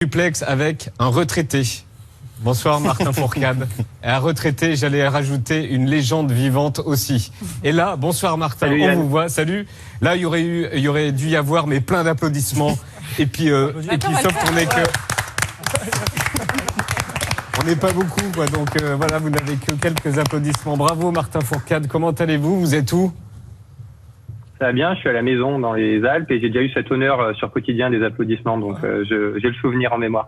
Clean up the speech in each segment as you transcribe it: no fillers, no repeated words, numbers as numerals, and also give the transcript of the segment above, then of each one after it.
Duplex avec un retraité. Bonsoir Martin Fourcade. Et un retraité, j'allais rajouter une légende vivante aussi. Et là, bonsoir Martin, salut, on vous voit, salut. Là, il y aurait dû y avoir mais plein d'applaudissements. Et puis sauf qu'on est que... On n'est pas beaucoup, quoi. Donc voilà, vous n'avez que quelques applaudissements. Bravo Martin Fourcade, comment allez-vous? Vous êtes où? Ça va bien, je suis à la maison dans les Alpes et j'ai déjà eu cet honneur sur Quotidien des applaudissements, donc j'ai le souvenir en mémoire.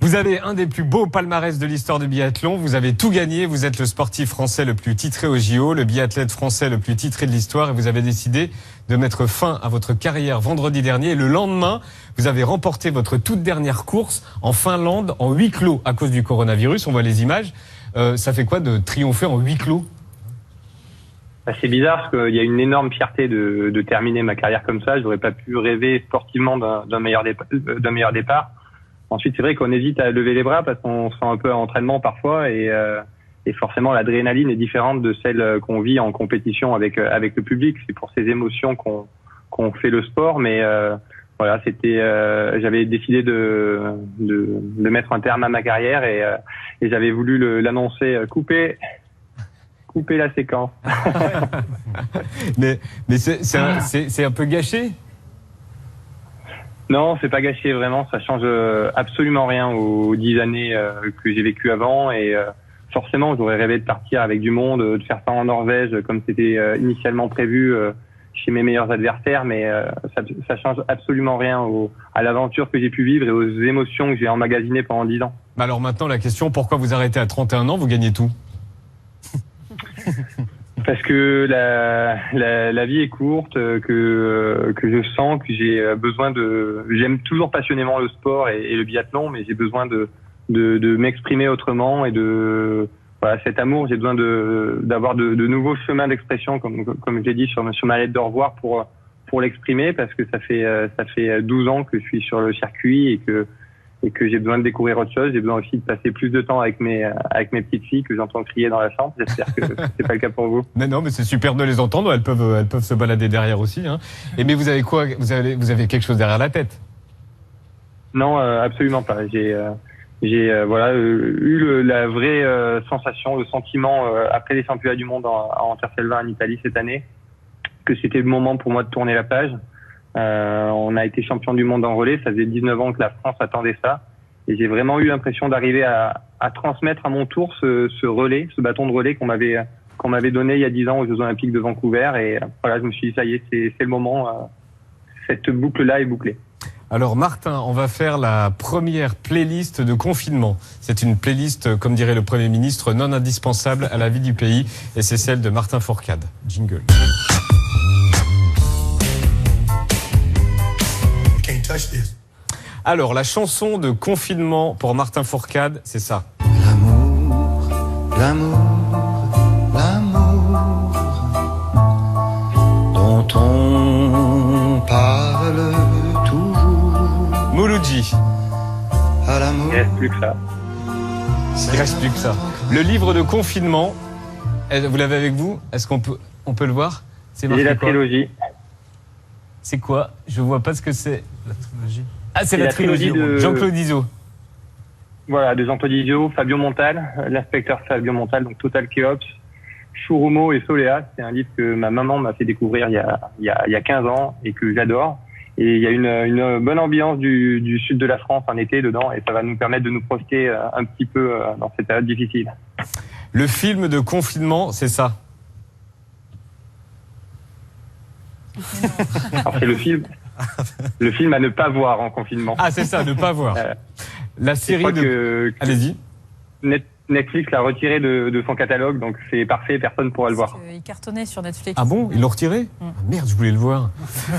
Vous avez un des plus beaux palmarès de l'histoire du biathlon, vous avez tout gagné, vous êtes le sportif français le plus titré au JO, le biathlète français le plus titré de l'histoire et vous avez décidé de mettre fin à votre carrière vendredi dernier. Et le lendemain, vous avez remporté votre toute dernière course en Finlande en huis clos à cause du coronavirus, on voit les images. Ça fait quoi de triompher en huis clos ? C'est bizarre parce qu'il y a une énorme fierté de terminer ma carrière comme ça. Je n'aurais pas pu rêver sportivement d'un meilleur départ. Ensuite, c'est vrai qu'on hésite à lever les bras parce qu'on se sent un peu à entraînement parfois et forcément l'adrénaline est différente de celle qu'on vit en compétition avec le public. C'est pour ces émotions qu'on fait le sport, mais voilà, j'avais décidé de mettre un terme à ma carrière et j'avais voulu l'annoncer couper la séquence. mais c'est un peu gâché. Non, c'est pas gâché vraiment. Ça change absolument rien aux 10 années que j'ai vécues avant. Et forcément, j'aurais rêvé de partir avec du monde, de faire ça en Norvège comme c'était initialement prévu chez mes meilleurs adversaires. Mais ça change absolument rien à l'aventure que j'ai pu vivre et aux émotions que j'ai emmagasinées pendant 10 ans. Alors maintenant, la question, pourquoi vous arrêtez à 31 ans? Vous gagnez tout. Parce que la vie est courte, que je sens que j'ai besoin j'aime toujours passionnément le sport et le biathlon, mais j'ai besoin de m'exprimer autrement et voilà, cet amour, j'ai besoin d'avoir de nouveaux chemins d'expression, comme je l'ai dit sur ma lettre de revoir pour l'exprimer, parce que ça fait 12 ans que je suis sur le circuit et que j'ai besoin de découvrir autre chose. J'ai besoin aussi de passer plus de temps avec mes petites filles que j'entends crier dans la chambre. J'espère que c'est pas le cas pour vous. Non, mais c'est super de les entendre. Elles peuvent se balader derrière aussi, hein. Mais vous avez quoi? Vous avez quelque chose derrière la tête? Non, absolument pas. J'ai eu la vraie sensation, le sentiment après les championnats du monde en Interselva en Italie cette année, que c'était le moment pour moi de tourner la page. On a été champion du monde en relais, ça faisait 19 ans que la France attendait ça, et j'ai vraiment eu l'impression d'arriver à transmettre à mon tour ce relais, ce bâton de relais qu'on m'avait donné il y a 10 ans aux Jeux Olympiques de Vancouver, et voilà, je me suis dit ça y est, c'est le moment, cette boucle-là est bouclée. Alors Martin, on va faire la première playlist de confinement. C'est une playlist, comme dirait le Premier ministre, non indispensable à la vie du pays, et c'est celle de Martin Fourcade. Jingle. Alors, la chanson de confinement pour Martin Fourcade, c'est ça. L'amour, l'amour, l'amour dont on parle toujours. Mouloudji. À l'amour. Il reste plus que ça. Il reste plus que ça. Le livre de confinement, vous l'avez avec vous? Est-ce qu'on peut le voir? C'est marqué la quoi? trilogie. C'est quoi? Je vois pas ce que c'est. La trilogie. Ah, c'est la trilogie de Jean-Claude Izzo. Voilà, de Jean-Claude Izzo, Fabio Montal, l'inspecteur Fabio Montal, donc Total Chaos, Churumo et Soléa. C'est un livre que ma maman m'a fait découvrir il y a 15 ans et que j'adore. Et il y a une bonne ambiance du sud de la France en été dedans et ça va nous permettre de nous projeter un petit peu dans cette période difficile. Le film de confinement, c'est ça. Alors c'est le film à ne pas voir en confinement. Ah, c'est ça, ne pas voir. La série Allez-y. Netflix l'a retiré de son catalogue, donc c'est parfait, personne ne pourra le voir. Il cartonnait sur Netflix. Ah bon, ils l'ont retiré? Ah, merde, je voulais le voir.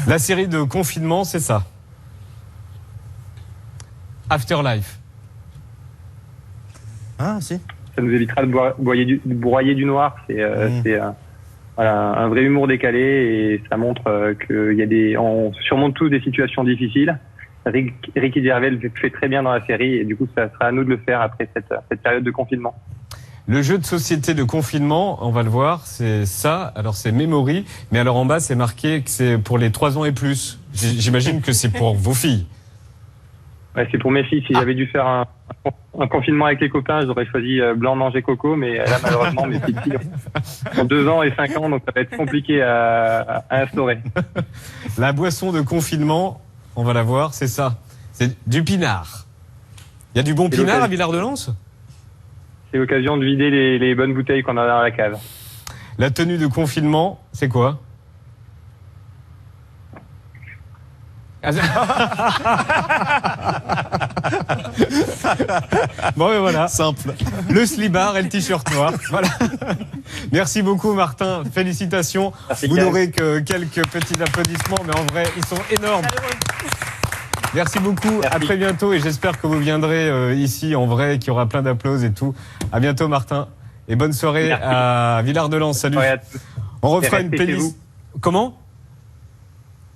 La série de confinement, c'est ça. Afterlife. Ah, si. Ça nous évitera de broyer du noir. C'est voilà, un vrai humour décalé et ça montre on surmonte tous des situations difficiles. Ricky Gervais le fait très bien dans la série et du coup ça sera à nous de le faire après cette période de confinement. Le jeu de société de confinement, on va le voir, c'est ça. Alors c'est Memory, mais alors en bas c'est marqué que c'est pour les 3 ans et plus. J'imagine que c'est pour vos filles. Ouais, c'est pour mes filles. Si j'avais dû faire un confinement avec les copains, j'aurais choisi blanc manger coco, mais là malheureusement mes petites filles ont 2 ans et 5 ans, donc ça va être compliqué à instaurer. La boisson de confinement, on va la voir, c'est ça. C'est du pinard. Il y a du bon pinard à Villard-de-Lans ? C'est l'occasion de vider les bonnes bouteilles qu'on a dans la cave. La tenue de confinement, c'est quoi ? Bon, mais voilà. Simple. Le slibard et le t-shirt noir. Voilà. Merci beaucoup, Martin. Félicitations. Merci, Vous Cal. n'aurez que quelques petits applaudissements, mais en vrai, ils sont énormes. Merci beaucoup. Merci. À très bientôt et j'espère que vous viendrez ici en vrai, qu'il y aura plein d'applaudissements et tout. À bientôt, Martin. Et bonne soirée Merci. à Villard-de-Lans. Salut. Ouais, à tous. On refera Et une restez chez playlist. vous. Comment ?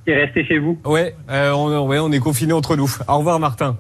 Et restez chez vous. Ouais, on est confinés entre nous. Au revoir, Martin.